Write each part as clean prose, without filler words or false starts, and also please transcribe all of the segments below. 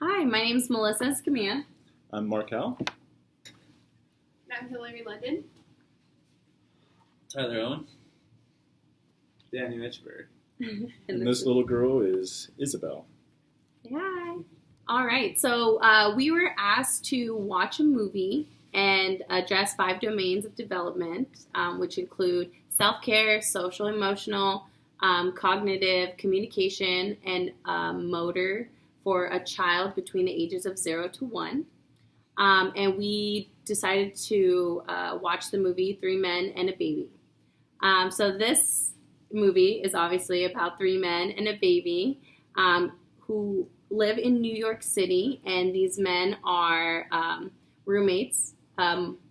Hi, my name's Melissa Escamilla. I'm Markel. I'm Hillary London. Tyler Owen. Danny Mitchberg. And this little girl is Isabel. Hi. All right, so we were asked to watch a movie and address 5 domains of development, which include self-care, social, emotional, cognitive, communication, and motor for a child between the ages of 0 to 1. And we decided to watch the movie Three Men and a Baby. So this movie is obviously about 3 men and a baby who live in New York City, and these men are roommates.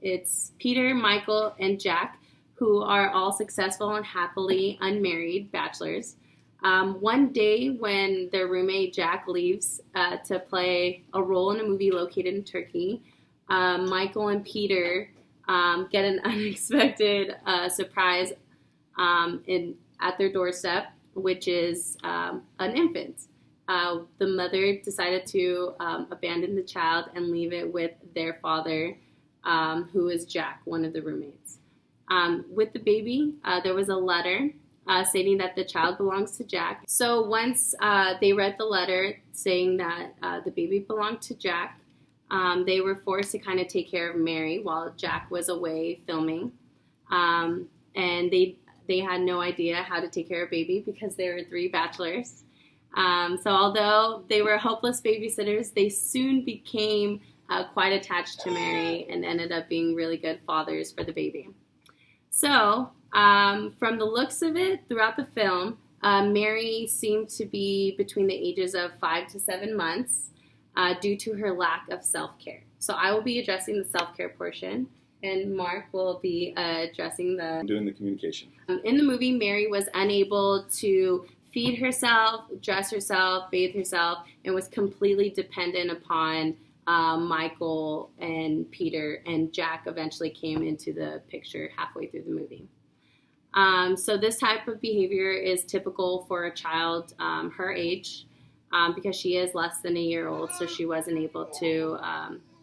It's Peter, Michael, and Jack, who are all successful and happily unmarried bachelors. One day when their roommate Jack leaves to play a role in a movie located in Turkey, Michael and Peter get an unexpected surprise at their doorstep, which is an infant. The mother decided to abandon the child and leave it with their father, who is Jack, one of the roommates. With the baby, there was a letter stating that the child belongs to Jack. So once they read the letter saying that the baby belonged to Jack, they were forced to kind of take care of Mary while Jack was away filming. And they had no idea how to take care of baby because they were 3 bachelors. So although they were hopeless babysitters, they soon became quite attached to Mary and ended up being really good fathers for the baby. So from the looks of it, throughout the film, Mary seemed to be between the ages of 5 to 7 months due to her lack of self-care. So I will be addressing the self-care portion, and Mark will be addressing Doing the communication. In the movie, Mary was unable to feed herself, dress herself, bathe herself, and was completely dependent upon Michael and Peter, and Jack eventually came into the picture halfway through the movie. So this type of behavior is typical for a child her age because she is less than a year old, so she wasn't able to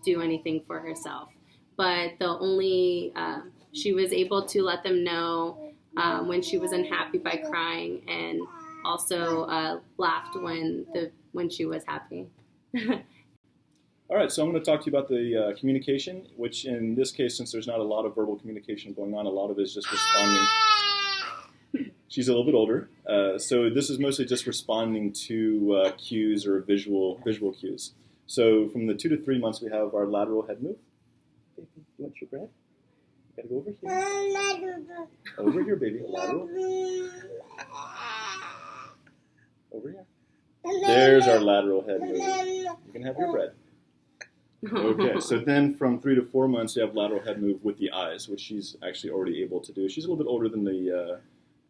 do anything for herself. But she was able to let them know when she was unhappy by crying, and also laughed when she was happy. All right, so I'm going to talk to you about the communication, which in this case, since there's not a lot of verbal communication going on, a lot of it is just responding. She's a little bit older, so this is mostly just responding to cues or visual cues. So from the 2 to 3 months, we have our lateral head move. Baby, you want your bread? You gotta go over here. Over here, baby. Lateral. Over here. There's our lateral head move. You can have your bread. Okay, so then from 3 to 4 months, you have lateral head move with the eyes, which she's actually already able to do. She's a little bit older than the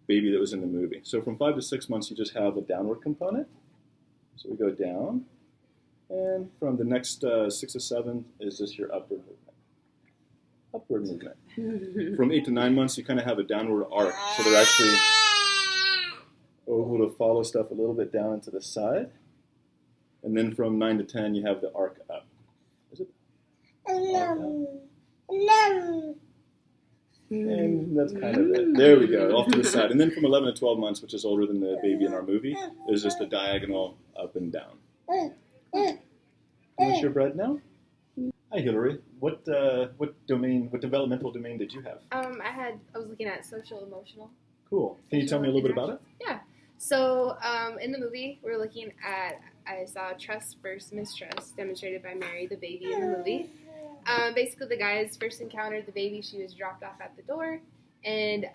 baby that was in the movie. So from 5 to 6 months, you just have a downward component. So we go down. And from the next 6 to 7 is just your upward movement. Upward movement. From 8 to 9 months, you kind of have a downward arc. So they're actually able to follow stuff a little bit down into the side. And then from 9 to 10, you have the arc up. Is it? And that's kind of it. There we go, off to the side. And then from 11 to 12 months, which is older than the baby in our movie, is just a diagonal up and down. What's your bread now? Hi, Hillary. What developmental domain did you have? I was looking at social emotional. Cool. Can you tell me a little bit about it? Yeah. So in the movie, we're looking at, I saw trust versus mistrust demonstrated by Mary, the baby in the movie. Basically, the guys first encountered the baby. She was dropped off at the door, and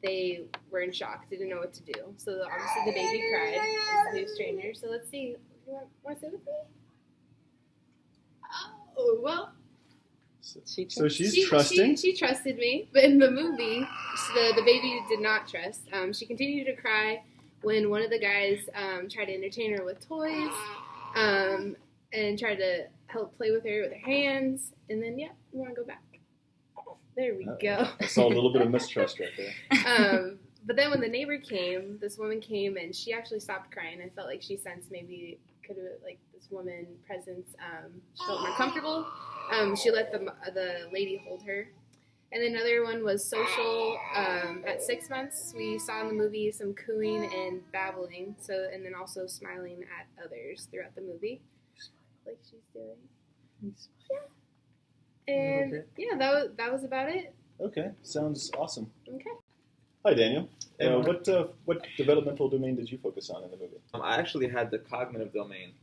they were in shock, didn't know what to do. So obviously the baby cried as a new stranger. So let's see. You want to sit with me? Oh, well. So she's trusting? She trusted me, but in the movie, the baby did not trust. She continued to cry when one of the guys tried to entertain her with toys and tried to help play with her hands. And then, we want to go back. There we go. I saw a little bit of mistrust right there. But then when the neighbor came, this woman came and she actually stopped crying. I felt like she sensed maybe could have like this woman presence. She felt more comfortable. She let the lady hold her. And another one was social. At 6 months, we saw in the movie some cooing and babbling. And then also smiling at others throughout the movie, like she's doing. Yeah. And yeah, that was about it. Okay, sounds awesome. Okay. Hi, Daniel. Hey, Mark. What developmental domain did you focus on in the movie? I actually had the cognitive domain,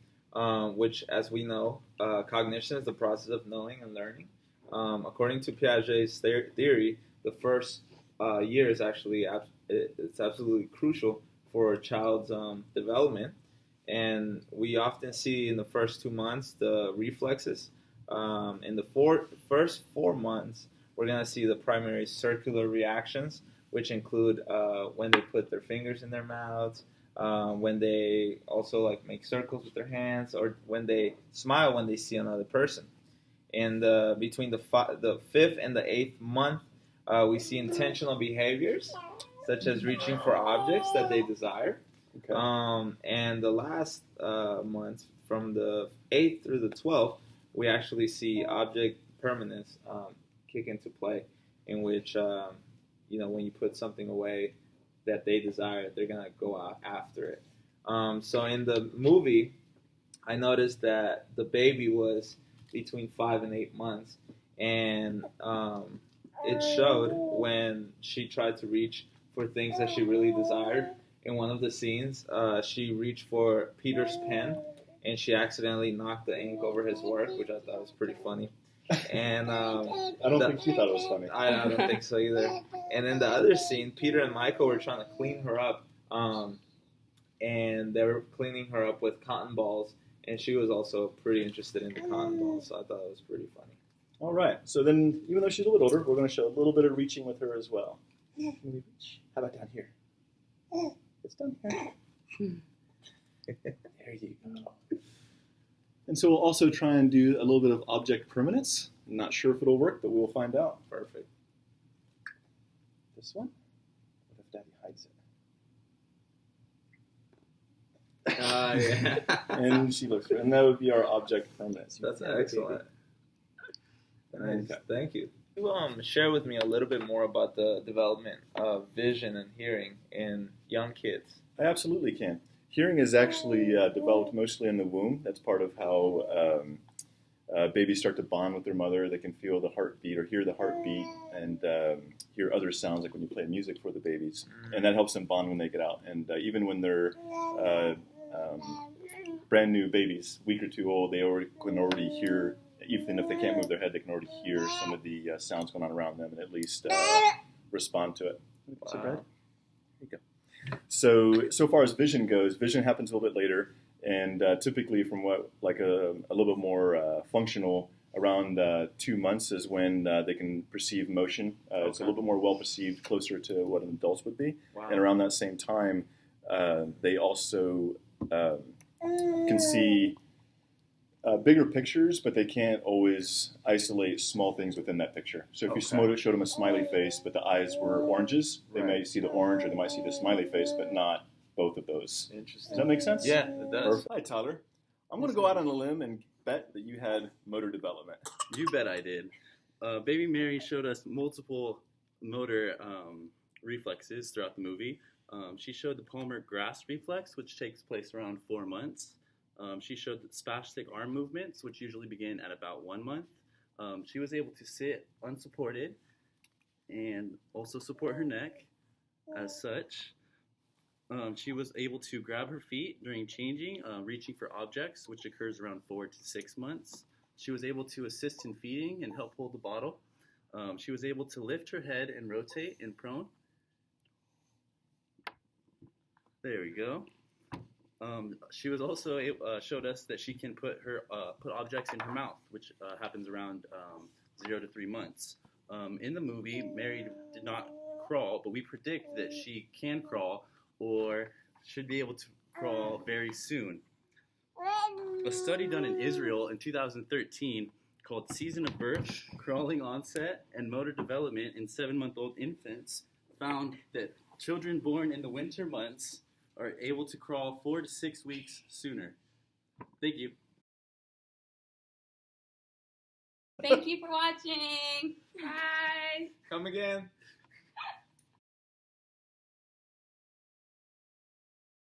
which, as we know, cognition is the process of knowing and learning. According to Piaget's theory, the first year is actually it's absolutely crucial for a child's development, and we often see in the first 2 months the reflexes. In the first 4 months, we're gonna see the primary circular reactions, which include when they put their fingers in their mouths, when they also like make circles with their hands, or when they smile when they see another person. And between the 5th and the 8th month, we see intentional behaviors, such as reaching for objects that they desire. Okay. And the last month, from the 8th through the 12th, we actually see object permanence kick into play, in which when you put something away that they desire, they're gonna go out after it. So in the movie, I noticed that the baby was between 5 and 8 months, and it showed when she tried to reach for things that she really desired. In one of the scenes, she reached for Peter's pen, and she accidentally knocked the ink over his work, which I thought was pretty funny. And I don't think she thought it was funny. I don't think so either. And in the other scene, Peter and Michael were trying to clean her up, and they were cleaning her up with cotton balls, and she was also pretty interested in the cotton balls, so I thought it was pretty funny. All right. So then, even though she's a little older, we're going to show a little bit of reaching with her as well. Can we reach? How about down here? It's down here. There you go. And so we'll also try and do a little bit of object permanence. I'm not sure if it'll work, but we'll find out. Perfect. This one? What if Daddy hides it? Yeah. And she looks, and that would be our object permanence. That's excellent. Nice. Okay. Thank you. Can you share with me a little bit more about the development of vision and hearing in young kids? I absolutely can. Hearing is actually developed mostly in the womb. That's part of how babies start to bond with their mother. They can feel the heartbeat or hear the heartbeat and hear other sounds, like when you play music for the babies. And that helps them bond when they get out. And even when they're brand new babies, a week or two old, they can already hear, even if they can't move their head, they can already hear some of the sounds going on around them and at least respond to it. Wow. So, Brad, there you go. So far as vision goes, vision happens a little bit later, and typically from what like a little bit more functional, around 2 months is when they can perceive motion. It's a little bit more well perceived, closer to what an adult would be. Wow. And around that same time, they also can see bigger pictures, but they can't always isolate small things within that picture. So if you showed them a smiley face, but the eyes were oranges, they may see the orange, or they might see the smiley face, but not both of those. Interesting. Does that make sense? Yeah, it does. Perfect. Hi, Tyler. I'm going to go out on a limb and bet that you had motor development. You bet I did. Baby Mary showed us multiple motor reflexes throughout the movie. She showed the palmar grasp reflex, which takes place around 4 months. She showed the spastic arm movements, which usually begin at about 1 month. She was able to sit unsupported and also support her neck as such. She was able to grab her feet during changing, reaching for objects, which occurs around 4 to 6 months. She was able to assist in feeding and help hold the bottle. She was able to lift her head and rotate in prone. There we go. She was also showed us that she can put objects in her mouth, which happens around 0 to 3 months. In the movie, Mary did not crawl, but we predict that she can crawl or should be able to crawl very soon. A study done in Israel in 2013 called Season of Birth, Crawling Onset, and Motor Development in 7-month-old infants found that children born in the winter months are able to crawl 4 to 6 weeks sooner. Thank you. Thank you for watching. Bye. Come again.